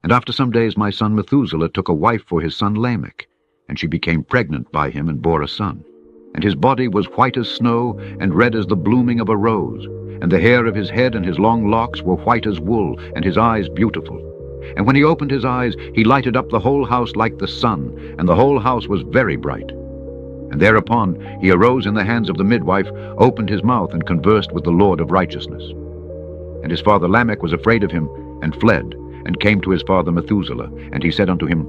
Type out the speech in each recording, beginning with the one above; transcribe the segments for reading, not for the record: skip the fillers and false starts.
And after some days my son Methuselah took a wife for his son Lamech, and she became pregnant by him and bore a son. And his body was white as snow and red as the blooming of a rose, and the hair of his head and his long locks were white as wool, and his eyes beautiful. And when he opened his eyes, he lighted up the whole house like the sun, and the whole house was very bright. And thereupon he arose in the hands of the midwife, opened his mouth, and conversed with the Lord of righteousness. And his father Lamech was afraid of him, and fled, and came to his father Methuselah. And he said unto him,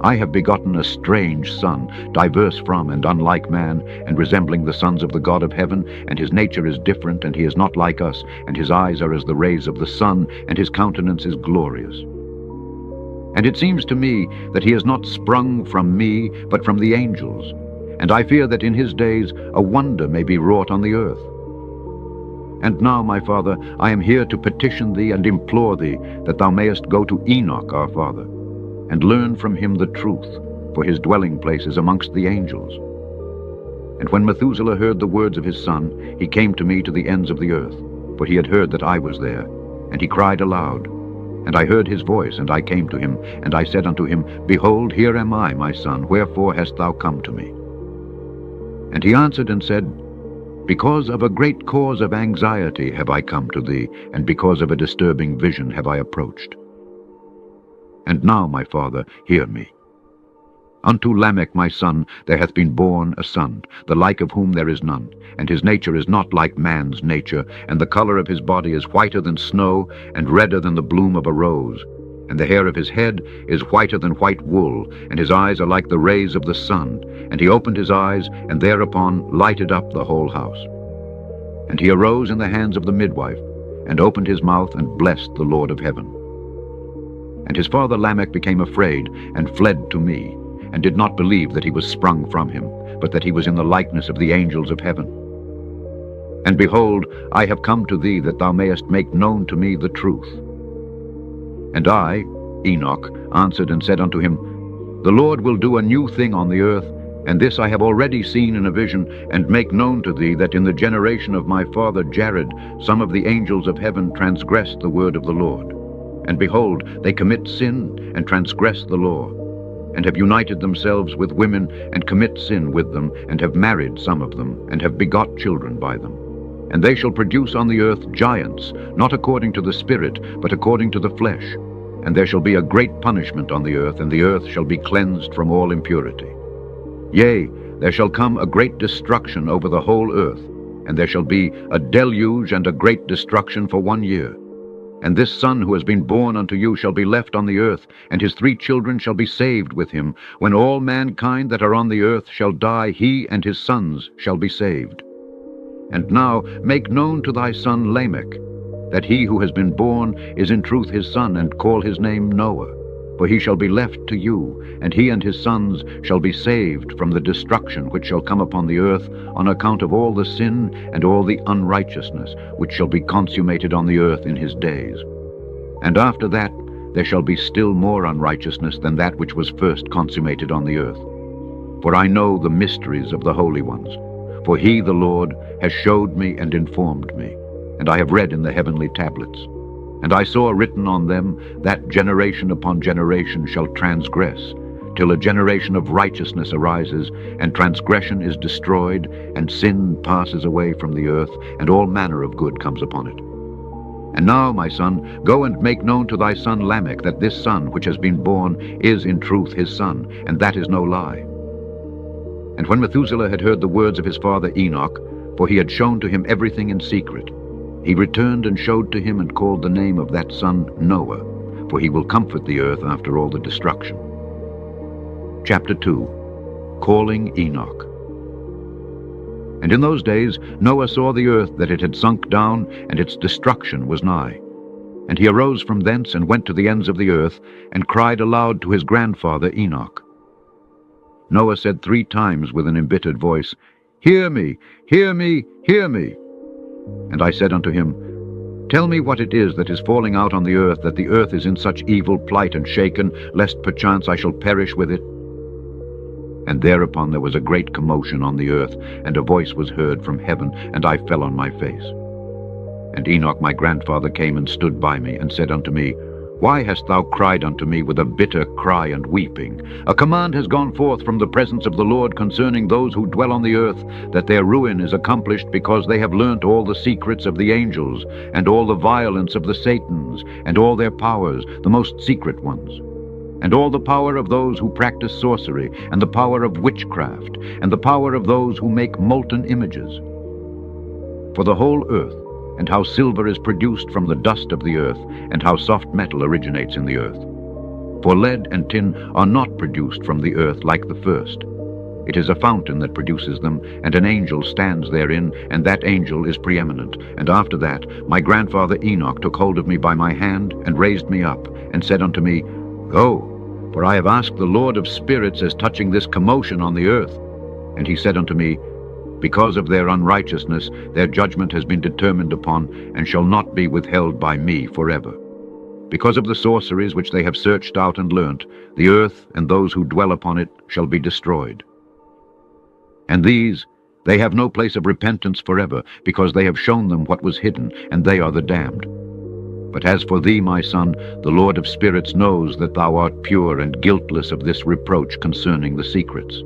I have begotten a strange son, diverse from and unlike man, and resembling the sons of the God of heaven, and his nature is different, and he is not like us, and his eyes are as the rays of the sun, and his countenance is glorious. And it seems to me that he is not sprung from me, but from the angels. And I fear that in his days a wonder may be wrought on the earth. And now, my father, I am here to petition thee and implore thee that thou mayest go to Enoch our father, and learn from him the truth, for his dwelling place is amongst the angels. And when Methuselah heard the words of his son, he came to me to the ends of the earth, for he had heard that I was there. And he cried aloud. And I heard his voice, and I came to him, and I said unto him, Behold, here am I, my son, wherefore hast thou come to me? And he answered and said, Because of a great cause of anxiety have I come to thee, and because of a disturbing vision have I approached. And now, my father, hear me. Unto Lamech my son there hath been born a son, the like of whom there is none, and his nature is not like man's nature, and the color of his body is whiter than snow, and redder than the bloom of a rose. And the hair of his head is whiter than white wool, and his eyes are like the rays of the sun. And he opened his eyes, and thereupon lighted up the whole house. And he arose in the hands of the midwife, and opened his mouth, and blessed the Lord of heaven. And his father Lamech became afraid, and fled to me, and did not believe that he was sprung from him, but that he was in the likeness of the angels of heaven. And behold, I have come to thee, that thou mayest make known to me the truth. And I, Enoch, answered and said unto him, The Lord will do a new thing on the earth, and this I have already seen in a vision, and make known to thee that in the generation of my father Jared some of the angels of heaven transgressed the word of the Lord. And behold, they commit sin, and transgress the law, and have united themselves with women, and commit sin with them, and have married some of them, and have begot children by them. And they shall produce on the earth giants, not according to the Spirit, but according to the flesh. And there shall be a great punishment on the earth, and the earth shall be cleansed from all impurity. Yea, there shall come a great destruction over the whole earth, and there shall be a deluge and a great destruction for 1 year. And this son who has been born unto you shall be left on the earth, and his 3 children shall be saved with him. When all mankind that are on the earth shall die, he and his sons shall be saved. And now make known to thy son Lamech, that he who has been born is in truth his son, and call his name Noah. For he shall be left to you, and he and his sons shall be saved from the destruction which shall come upon the earth on account of all the sin and all the unrighteousness which shall be consummated on the earth in his days. And after that there shall be still more unrighteousness than that which was first consummated on the earth. For I know the mysteries of the holy ones. For he, the Lord, has showed me and informed me, and I have read in the heavenly tablets. And I saw written on them that generation upon generation shall transgress, till a generation of righteousness arises, and transgression is destroyed, and sin passes away from the earth, and all manner of good comes upon it. And now, my son, go and make known to thy son Lamech that this son which has been born is in truth his son, and that is no lie. And when Methuselah had heard the words of his father Enoch, for he had shown to him everything in secret, he returned and showed to him and called the name of that son Noah, for he will comfort the earth after all the destruction. Chapter 2. Calling Enoch. And in those days Noah saw the earth that it had sunk down, and its destruction was nigh. And he arose from thence and went to the ends of the earth, and cried aloud to his grandfather Enoch. Noah said 3 times with an embittered voice, Hear me, hear me, hear me. And I said unto him, Tell me what it is that is falling out on the earth, that the earth is in such evil plight and shaken, lest perchance I shall perish with it. And thereupon there was a great commotion on the earth, and a voice was heard from heaven, and I fell on my face. And Enoch my grandfather came and stood by me, and said unto me, Why hast thou cried unto me with a bitter cry and weeping? A command has gone forth from the presence of the Lord concerning those who dwell on the earth, that their ruin is accomplished because they have learnt all the secrets of the angels, and all the violence of the Satans, and all their powers, the most secret ones, and all the power of those who practice sorcery, and the power of witchcraft, and the power of those who make molten images. For the whole earth, and how silver is produced from the dust of the earth, and how soft metal originates in the earth. For lead and tin are not produced from the earth like the first. It is a fountain that produces them, and an angel stands therein, and that angel is preeminent. And after that my grandfather Enoch took hold of me by my hand, and raised me up, and said unto me, Go, for I have asked the Lord of spirits as touching this commotion on the earth. And he said unto me, Because of their unrighteousness their judgment has been determined upon, and shall not be withheld by me forever. Because of the sorceries which they have searched out and learnt, the earth and those who dwell upon it shall be destroyed. And these, they have no place of repentance forever, because they have shown them what was hidden, and they are the damned. But as for thee, my son, the Lord of spirits knows that thou art pure and guiltless of this reproach concerning the secrets.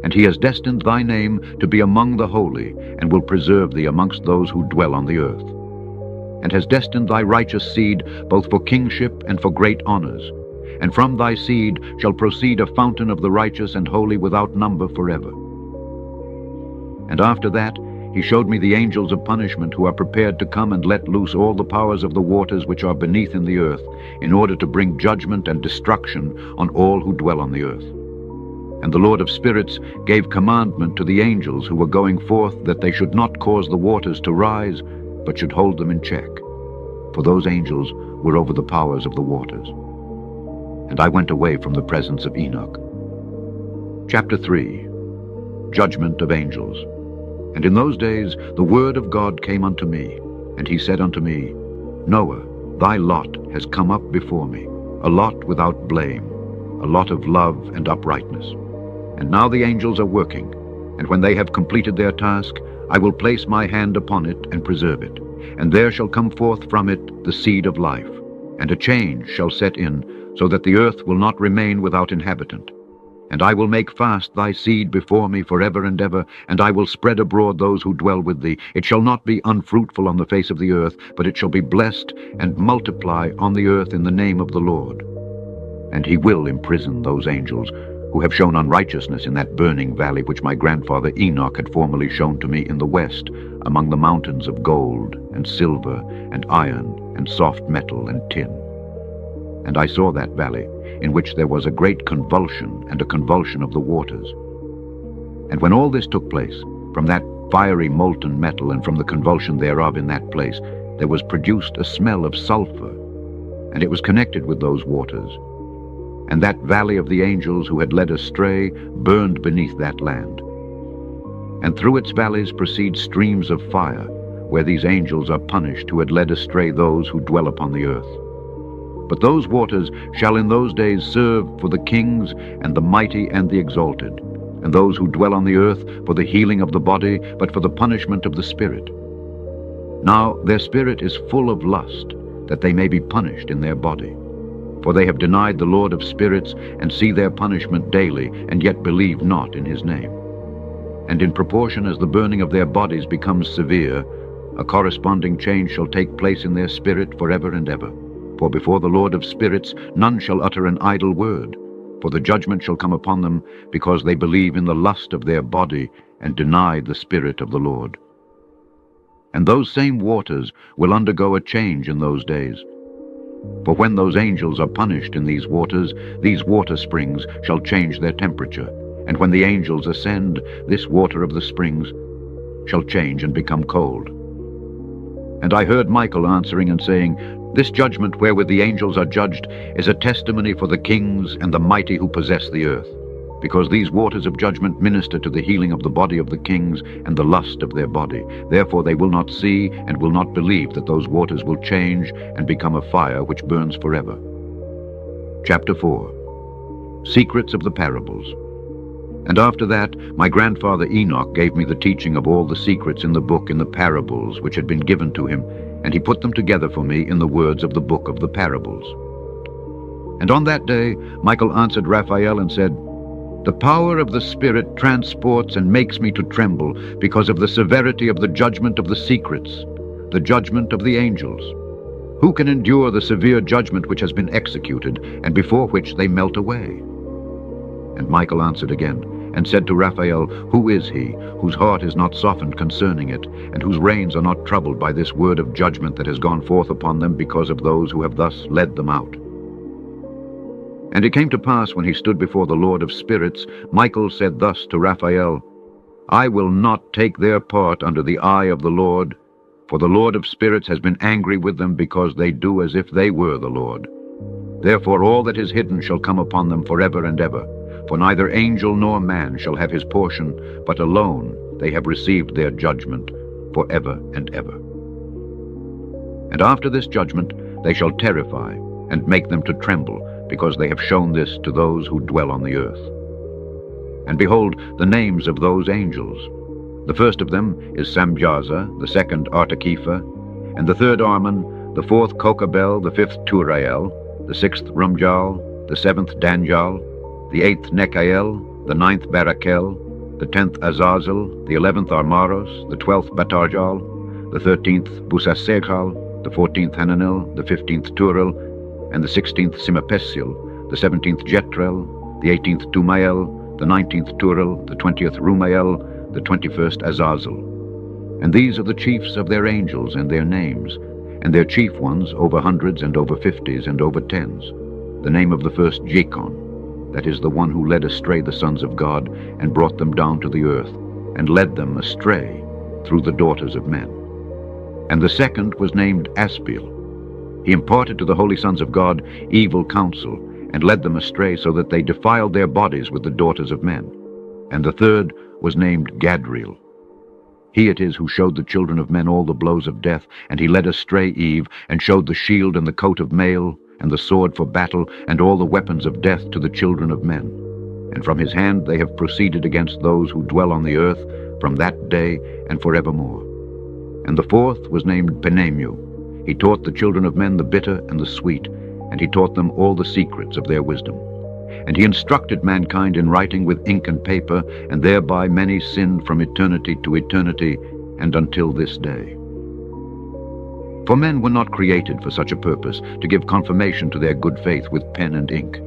And he has destined thy name to be among the holy, and will preserve thee amongst those who dwell on the earth. And has destined thy righteous seed both for kingship and for great honors. And from thy seed shall proceed a fountain of the righteous and holy without number forever. And after that he showed me the angels of punishment, who are prepared to come and let loose all the powers of the waters which are beneath in the earth, in order to bring judgment and destruction on all who dwell on the earth. And the Lord of spirits gave commandment to the angels who were going forth, that they should not cause the waters to rise, but should hold them in check. For those angels were over the powers of the waters. And I went away from the presence of Enoch. Chapter 3. Judgment of Angels. And in those days the word of God came unto me, and he said unto me, Noah, thy lot has come up before me, a lot without blame, a lot of love and uprightness. And now the angels are working, and when they have completed their task, I will place my hand upon it and preserve it. And there shall come forth from it the seed of life, and a change shall set in, so that the earth will not remain without inhabitant. And I will make fast thy seed before me forever and ever, and I will spread abroad those who dwell with thee. It shall not be unfruitful on the face of the earth, but it shall be blessed and multiply on the earth in the name of the Lord. And he will imprison those angels who have shown unrighteousness in that burning valley which my grandfather Enoch had formerly shown to me in the west, among the mountains of gold and silver and iron and soft metal and tin. And I saw that valley, in which there was a great convulsion, and a convulsion of the waters. And when all this took place, from that fiery molten metal and from the convulsion thereof in that place, there was produced a smell of sulfur, and it was connected with those waters. And that valley of the angels who had led astray burned beneath that land. And through its valleys proceed streams of fire, where these angels are punished who had led astray those who dwell upon the earth. But those waters shall in those days serve for the kings and the mighty and the exalted, and those who dwell on the earth for the healing of the body, but for the punishment of the spirit. Now their spirit is full of lust, that they may be punished in their body. For they have denied the Lord of spirits, and see their punishment daily, and yet believe not in his name. And in proportion as the burning of their bodies becomes severe, a corresponding change shall take place in their spirit forever and ever. For before the Lord of spirits none shall utter an idle word, for the judgment shall come upon them, because they believe in the lust of their body, and deny the Spirit of the Lord. And those same waters will undergo a change in those days. For when those angels are punished in these water springs shall change their temperature, and when the angels ascend, this water of the springs shall change and become cold. And I heard Michael answering and saying, This judgment wherewith the angels are judged is a testimony for the kings and the mighty who possess the earth, because these waters of judgment minister to the healing of the body of the kings and the lust of their body. Therefore they will not see and will not believe that those waters will change and become a fire which burns forever. Chapter 4. Secrets of the Parables. And after that my grandfather Enoch gave me the teaching of all the secrets in the book in the parables which had been given to him, and he put them together for me in the words of the book of the parables. And on that day Michael answered Raphael and said, "The power of the Spirit transports and makes me to tremble because of the severity of the judgment of the secrets, the judgment of the angels. Who can endure the severe judgment which has been executed, and before which they melt away?" And Michael answered again, and said to Raphael, "Who is he, whose heart is not softened concerning it, and whose reins are not troubled by this word of judgment that has gone forth upon them because of those who have thus led them out?" And it came to pass, when he stood before the Lord of spirits, Michael said thus to Raphael, "I will not take their part under the eye of the Lord, for the Lord of spirits has been angry with them, because they do as if they were the Lord. Therefore all that is hidden shall come upon them forever and ever, for neither angel nor man shall have his portion, but alone they have received their judgment forever and ever. And after this judgment they shall terrify and make them to tremble, because they have shown this to those who dwell on the earth. And behold, the names of those angels. The first of them is Samjaza, the second Artakepha, and the third Arman, the fourth Kokabel, the fifth Turael, the sixth Rumjal, the seventh Danjal, the eighth Nekael, the ninth Barakel, the 10th Azazel, the 11th Armaros, the 12th Batarjal, the 13th Busasechal, the 14th Hananel, the 15th Turel, and the 16th Simapesiel, the 17th Jetrel, the 18th Tumael, the 19th Turel, the 20th Rumael, the 21st Azazel. And these are the chiefs of their angels and their names, and their chief ones over hundreds and over fifties and over tens. The name of the first Jacon, that is the one who led astray the sons of God, and brought them down to the earth, and led them astray through the daughters of men. And the second was named Aspiel. He imparted to the holy sons of God evil counsel, and led them astray, so that they defiled their bodies with the daughters of men. And the third was named Gadriel. He it is who showed the children of men all the blows of death, and he led astray Eve, and showed the shield and the coat of mail, and the sword for battle, and all the weapons of death to the children of men. And from his hand they have proceeded against those who dwell on the earth, from that day and forevermore. And the fourth was named Penemu. He taught the children of men the bitter and the sweet, and he taught them all the secrets of their wisdom. And he instructed mankind in writing with ink and paper, and thereby many sinned from eternity to eternity, and until this day. For men were not created for such a purpose, to give confirmation to their good faith with pen and ink.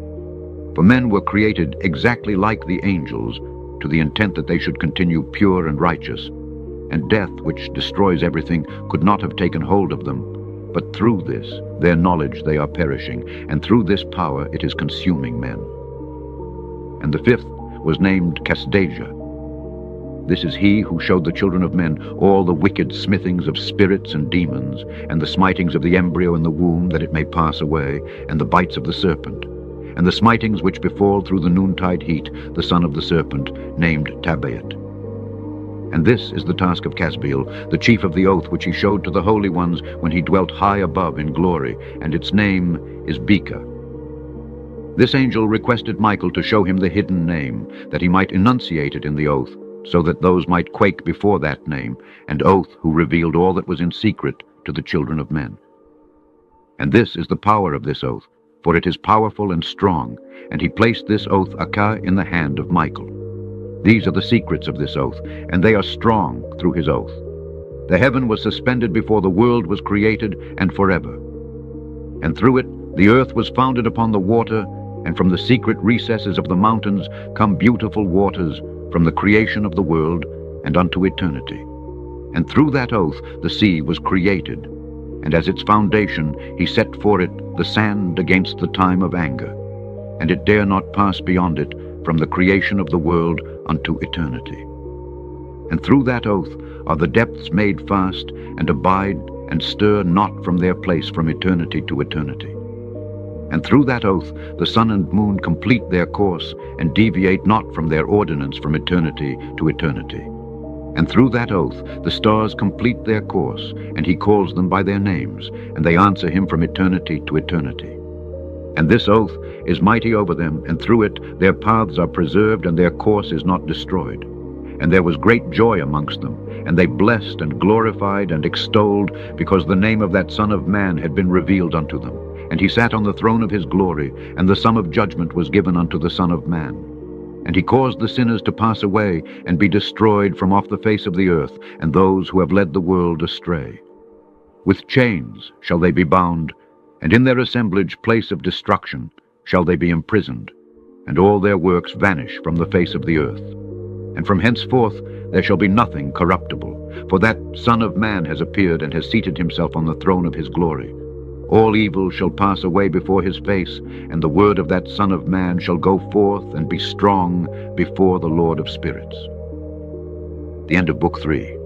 For men were created exactly like the angels, to the intent that they should continue pure and righteous. And death, which destroys everything, could not have taken hold of them. But through this, their knowledge, they are perishing, and through this power it is consuming men. And the fifth was named Casdasia. This is he who showed the children of men all the wicked smithings of spirits and demons, and the smitings of the embryo in the womb, that it may pass away, and the bites of the serpent, and the smitings which befall through the noontide heat the son of the serpent, named Tabaet. And this is the task of Casbiel, the chief of the oath which he showed to the holy ones when he dwelt high above in glory, and its name is Beka. This angel requested Michael to show him the hidden name, that he might enunciate it in the oath, so that those might quake before that name, and oath who revealed all that was in secret to the children of men. And this is the power of this oath, for it is powerful and strong, and he placed this oath Akah in the hand of Michael. These are the secrets of this oath, and they are strong through his oath. The heaven was suspended before the world was created, and forever. And through it the earth was founded upon the water, and from the secret recesses of the mountains come beautiful waters, from the creation of the world and unto eternity. And through that oath the sea was created, and as its foundation he set for it the sand against the time of anger, and it dare not pass beyond it from the creation of the world unto eternity. And through that oath are the depths made fast, and abide, and stir not from their place from eternity to eternity. And through that oath the sun and moon complete their course, and deviate not from their ordinance from eternity to eternity. And through that oath the stars complete their course, and he calls them by their names, and they answer him from eternity to eternity. And this oath is mighty over them, and through it their paths are preserved, and their course is not destroyed. And there was great joy amongst them, and they blessed and glorified and extolled, because the name of that Son of Man had been revealed unto them. And he sat on the throne of his glory, and the sum of judgment was given unto the Son of Man. And he caused the sinners to pass away, and be destroyed from off the face of the earth, and those who have led the world astray. With chains shall they be bound, and in their assemblage place of destruction shall they be imprisoned, and all their works vanish from the face of the earth. And from henceforth there shall be nothing corruptible, for that Son of Man has appeared and has seated himself on the throne of his glory. All evil shall pass away before his face, and the word of that Son of Man shall go forth and be strong before the Lord of spirits. The end of Book 3.